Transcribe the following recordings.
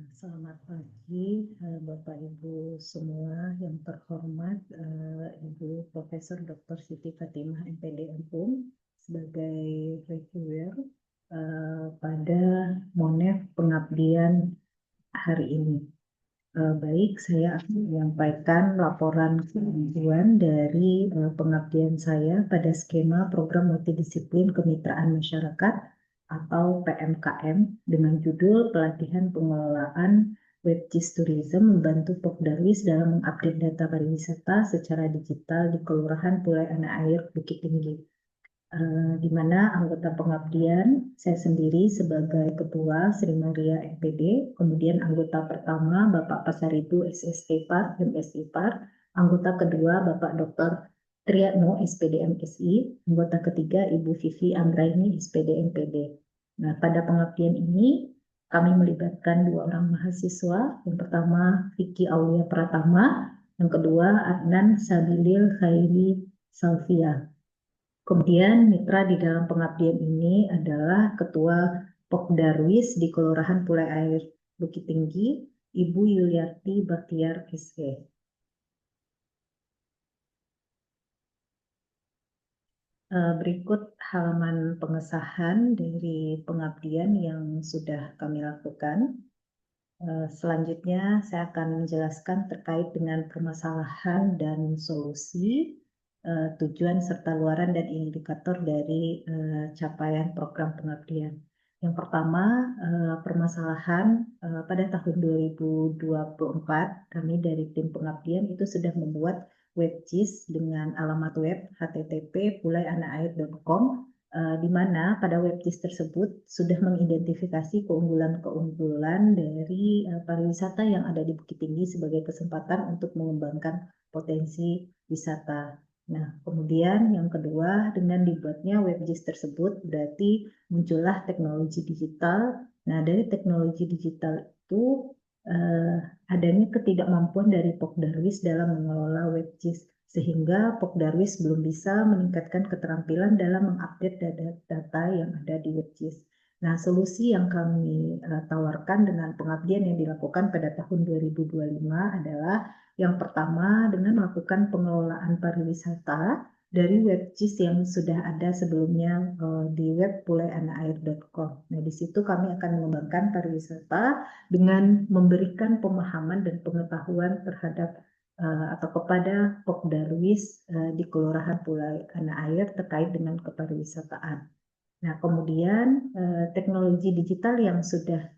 Selamat pagi, Bapak Ibu semua yang terhormat, Ibu Profesor Dr. Siti Fatimah MPD Unpum sebagai reviewer pada Monef pengabdian hari ini. Baik, saya akan menyampaikan laporan kemajuan dari pengabdian saya pada skema program multidisiplin kemitraan masyarakat atau PMKM dengan judul pelatihan pengelolaan WebGIS Tourism membantu Pokdarwis dalam mengupdate data pariwisata secara digital di Kelurahan Pulai Anak Air Bukit Tinggi. Di mana anggota pengabdian saya sendiri sebagai ketua Sri Maria MPD, kemudian anggota pertama Bapak Pasaribu SST Par, MSI Par, anggota kedua Bapak Dr. Triatmo SPD MSI, anggota ketiga Ibu Vivi Anggraini SPD MPD. Nah, pada pengabdian ini kami melibatkan 2 orang mahasiswa, yang pertama Vicky Aulia Pratama, yang kedua Adnan Sabilil Khairi Salvia. Kemudian mitra di dalam pengabdian ini adalah Ketua Pokdarwis di Kelurahan Pulai Air Bukit Tinggi, Ibu Yuliarti Baktiar SE. Berikut halaman pengesahan dari pengabdian yang sudah kami lakukan. Selanjutnya saya akan menjelaskan terkait dengan permasalahan dan solusi, tujuan serta luaran dan indikator dari capaian program pengabdian. Yang pertama, permasalahan pada tahun 2024 kami dari tim pengabdian itu sudah membuat WebGIS dengan alamat web http://pulaianakair.com, di mana pada WebGIS tersebut sudah mengidentifikasi keunggulan-keunggulan dari pariwisata yang ada di Bukit Tinggi sebagai kesempatan untuk mengembangkan potensi wisata. Nah, kemudian yang kedua, dengan dibuatnya WebGIS tersebut berarti muncullah teknologi digital. Nah, dari teknologi digital itu adanya ketidakmampuan dari Pokdarwis dalam mengelola WebGIS, sehingga Pokdarwis belum bisa meningkatkan keterampilan dalam mengupdate data yang ada di WebGIS. Nah, solusi yang kami tawarkan dengan pengabdian yang dilakukan pada tahun 2025 adalah yang pertama dengan melakukan pengelolaan pariwisata dari WebGIS yang sudah ada sebelumnya di web pulaianakair.com. Nah, di situ kami akan mengembangkan pariwisata dengan memberikan pemahaman dan pengetahuan terhadap atau kepada Pokdarwis di Kelurahan Pulai Anak Air terkait dengan kepariwisataan. Nah, kemudian teknologi digital yang sudah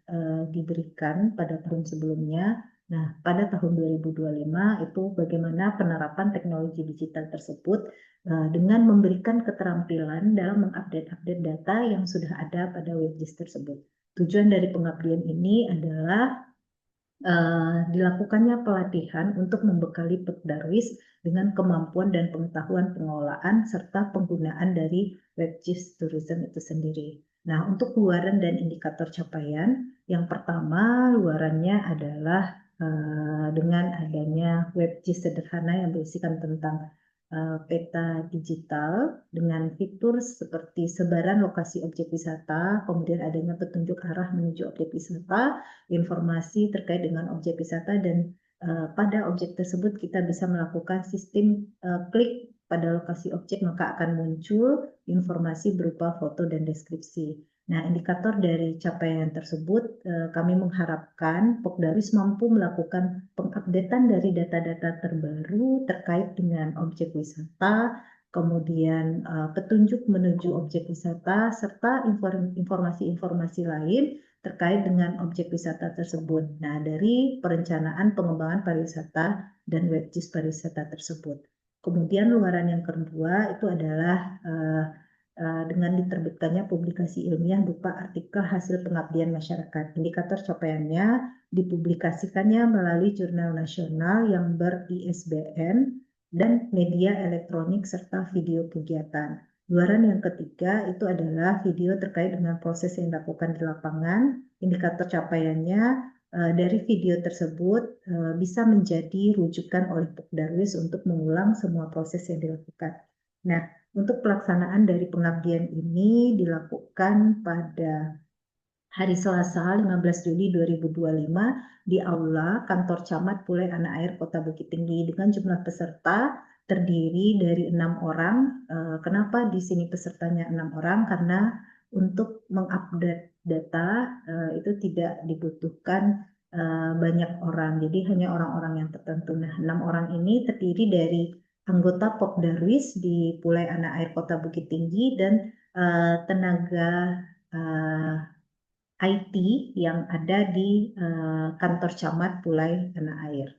diberikan pada tahun sebelumnya, nah pada tahun 2025 itu bagaimana penerapan teknologi digital tersebut dengan memberikan keterampilan dalam mengupdate data yang sudah ada pada WebGIS tersebut. Tujuan dari pengabdian ini adalah dilakukannya pelatihan untuk membekali Pokdarwis dengan kemampuan dan pengetahuan pengelolaan serta penggunaan dari WebGIS Tourism itu sendiri. Nah, untuk luaran dan indikator capaian, yang pertama luarannya adalah dengan adanya WebGIS sederhana yang berisikan tentang peta digital dengan fitur seperti sebaran lokasi objek wisata, kemudian adanya petunjuk arah menuju objek wisata, informasi terkait dengan objek wisata, dan pada objek tersebut kita bisa melakukan sistem klik pada lokasi objek, maka akan muncul informasi berupa foto dan deskripsi. Nah, indikator dari capaian tersebut kami mengharapkan Pokdarwis mampu melakukan pengupdatean dari data-data terbaru terkait dengan objek wisata, kemudian petunjuk menuju objek wisata, serta informasi-informasi lain terkait dengan objek wisata tersebut. Nah, dari perencanaan pengembangan pariwisata dan WebGIS pariwisata tersebut. Kemudian luaran yang kedua itu adalah dengan diterbitkannya publikasi ilmiah berupa artikel hasil pengabdian masyarakat. Indikator capaiannya dipublikasikannya melalui jurnal nasional yang ber-ISBN dan media elektronik serta video kegiatan. Luaran yang ketiga itu adalah video terkait dengan proses yang dilakukan di lapangan. Indikator capaiannya dari video tersebut bisa menjadi rujukan oleh Pokdarwis untuk mengulang semua proses yang dilakukan. Nah, untuk pelaksanaan dari pengabdian ini dilakukan pada hari Selasa 15 Juli 2025 di Aula Kantor Camat Pulai Anak Air Kota Bukit Tinggi dengan jumlah peserta terdiri dari 6 orang. Kenapa di sini pesertanya 6 orang? Karena untuk mengupdate data itu tidak dibutuhkan banyak orang, jadi hanya orang-orang yang tertentu. Nah, 6 orang ini terdiri dari anggota Pokdarwis di Pulai Anak Air Kota Bukit Tinggi dan tenaga IT yang ada di kantor camat Pulai Anak Air.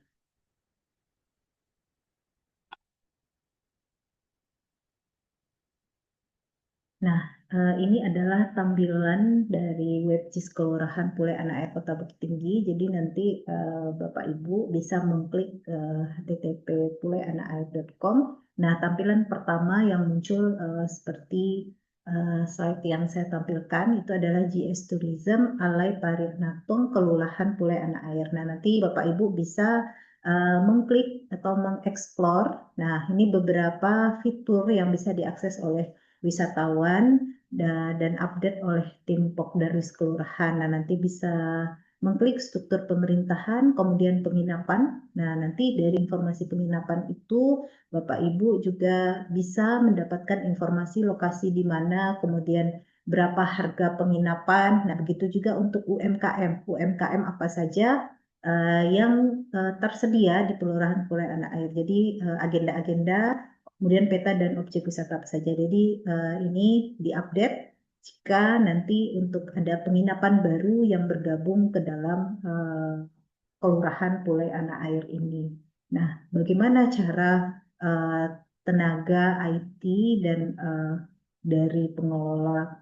Nah, ini adalah tampilan dari website Kelurahan Pulai Anak Air Kota Bukit Tinggi. Jadi nanti Bapak Ibu bisa mengklik http://pulaianakair.com. Nah, tampilan pertama yang muncul seperti slide yang saya tampilkan itu adalah GS Tourism Alai Parignatung Kelurahan Pulai Anak Air. Nah, nanti Bapak Ibu bisa mengklik atau mengeksplor. Nah, ini beberapa fitur yang bisa diakses oleh wisatawan dan update oleh tim Pokdarwis Kelurahan. Nah, nanti bisa mengklik struktur pemerintahan, kemudian penginapan. Nah, nanti dari informasi penginapan itu Bapak Ibu juga bisa mendapatkan informasi lokasi di mana, kemudian berapa harga penginapan. Nah, begitu juga untuk UMKM. UMKM apa saja yang tersedia di Kelurahan Pulai Anak Air. Jadi agenda-agenda, kemudian peta dan objek wisata apa saja. Jadi ini diupdate jika nanti untuk ada penginapan baru yang bergabung ke dalam Kelurahan Pulai Anak Air ini. Nah, bagaimana cara tenaga IT dan dari pengelola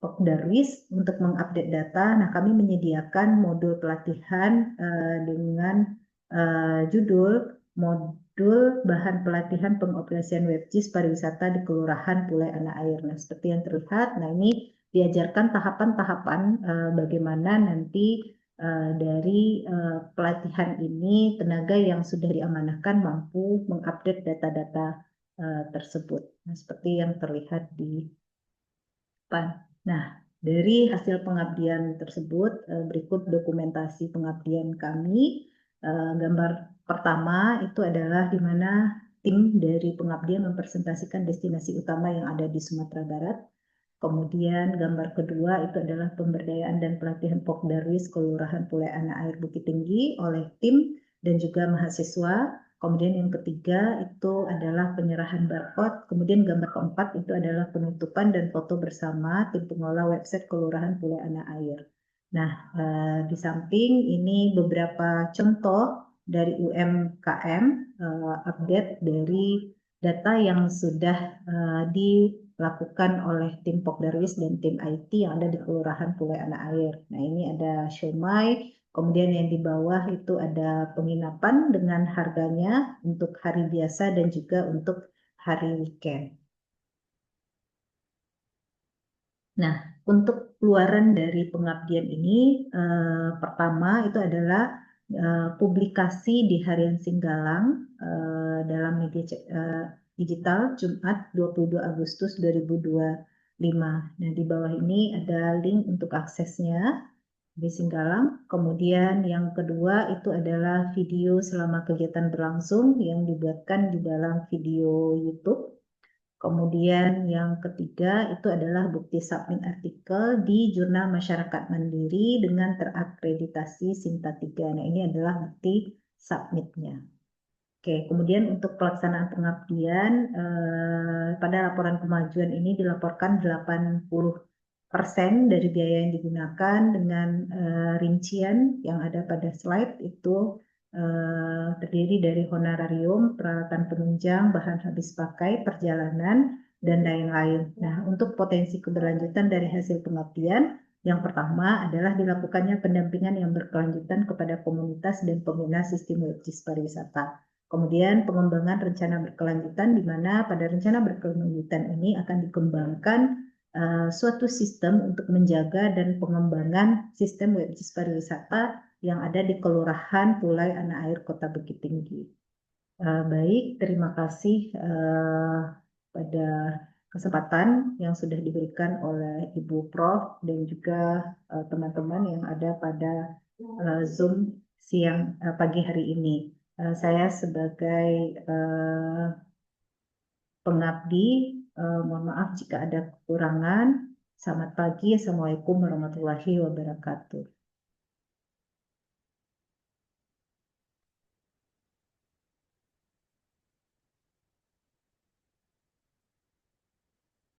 Pokdarwis untuk mengupdate data? Nah, kami menyediakan modul pelatihan dengan judul modul bahan pelatihan pengoperasian WebGIS pariwisata di Kelurahan Pulai Anak Air. Nah, seperti yang terlihat, nah ini diajarkan tahapan-tahapan bagaimana nanti dari pelatihan ini tenaga yang sudah diamanahkan mampu mengupdate data-data tersebut. Nah, seperti yang terlihat di depan. Nah, dari hasil pengabdian tersebut, berikut dokumentasi pengabdian kami. Gambar pertama itu adalah di mana tim dari pengabdian mempresentasikan destinasi utama yang ada di Sumatera Barat. Kemudian gambar kedua itu adalah pemberdayaan dan pelatihan Pokdarwis Kelurahan Pulai Anak Air Bukit Tinggi oleh tim dan juga mahasiswa. Kemudian yang ketiga itu adalah penyerahan barcode. Kemudian gambar keempat itu adalah penutupan dan foto bersama tim pengelola website Kelurahan Pulai Anak Air. Nah, di samping ini beberapa contoh dari UMKM, update dari data yang sudah dilakukan oleh tim Pokdarwis dan tim IT yang ada di Kelurahan Pulai Anak Air. Nah, ini ada Siomay, kemudian yang di bawah itu ada penginapan dengan harganya untuk hari biasa dan juga untuk hari weekend. Nah, untuk keluaran dari pengabdian ini, pertama itu adalah publikasi di Harian Singgalang dalam media digital Jumat 22 Agustus 2025. Nah, di bawah ini ada link untuk aksesnya di Singgalang. Kemudian yang kedua itu adalah video selama kegiatan berlangsung yang dibuatkan di dalam video YouTube. Kemudian yang ketiga itu adalah bukti submit artikel di Jurnal Masyarakat Mandiri dengan terakreditasi Sinta 3. Nah, ini adalah bukti submitnya. Oke, kemudian untuk pelaksanaan pengabdian, pada laporan kemajuan ini dilaporkan 80% dari biaya yang digunakan dengan rincian yang ada pada slide itu terdiri dari honorarium, peralatan penunjang, bahan habis pakai, perjalanan, dan lain-lain. Nah, untuk potensi keberlanjutan dari hasil pengabdian, yang pertama adalah dilakukannya pendampingan yang berkelanjutan kepada komunitas dan pengguna sistem WebGIS pariwisata. Kemudian pengembangan rencana berkelanjutan di mana pada rencana berkelanjutan ini akan dikembangkan suatu sistem untuk menjaga dan pengembangan sistem WebGIS pariwisata yang ada di Kelurahan Pulai Anak Air Kota Bukit Tinggi. Baik, terima kasih pada kesempatan yang sudah diberikan oleh Ibu Prof dan juga teman-teman yang ada pada Zoom pagi hari ini. Saya sebagai pengabdi, mohon maaf jika ada kekurangan. Selamat pagi, Assalamualaikum warahmatullahi wabarakatuh.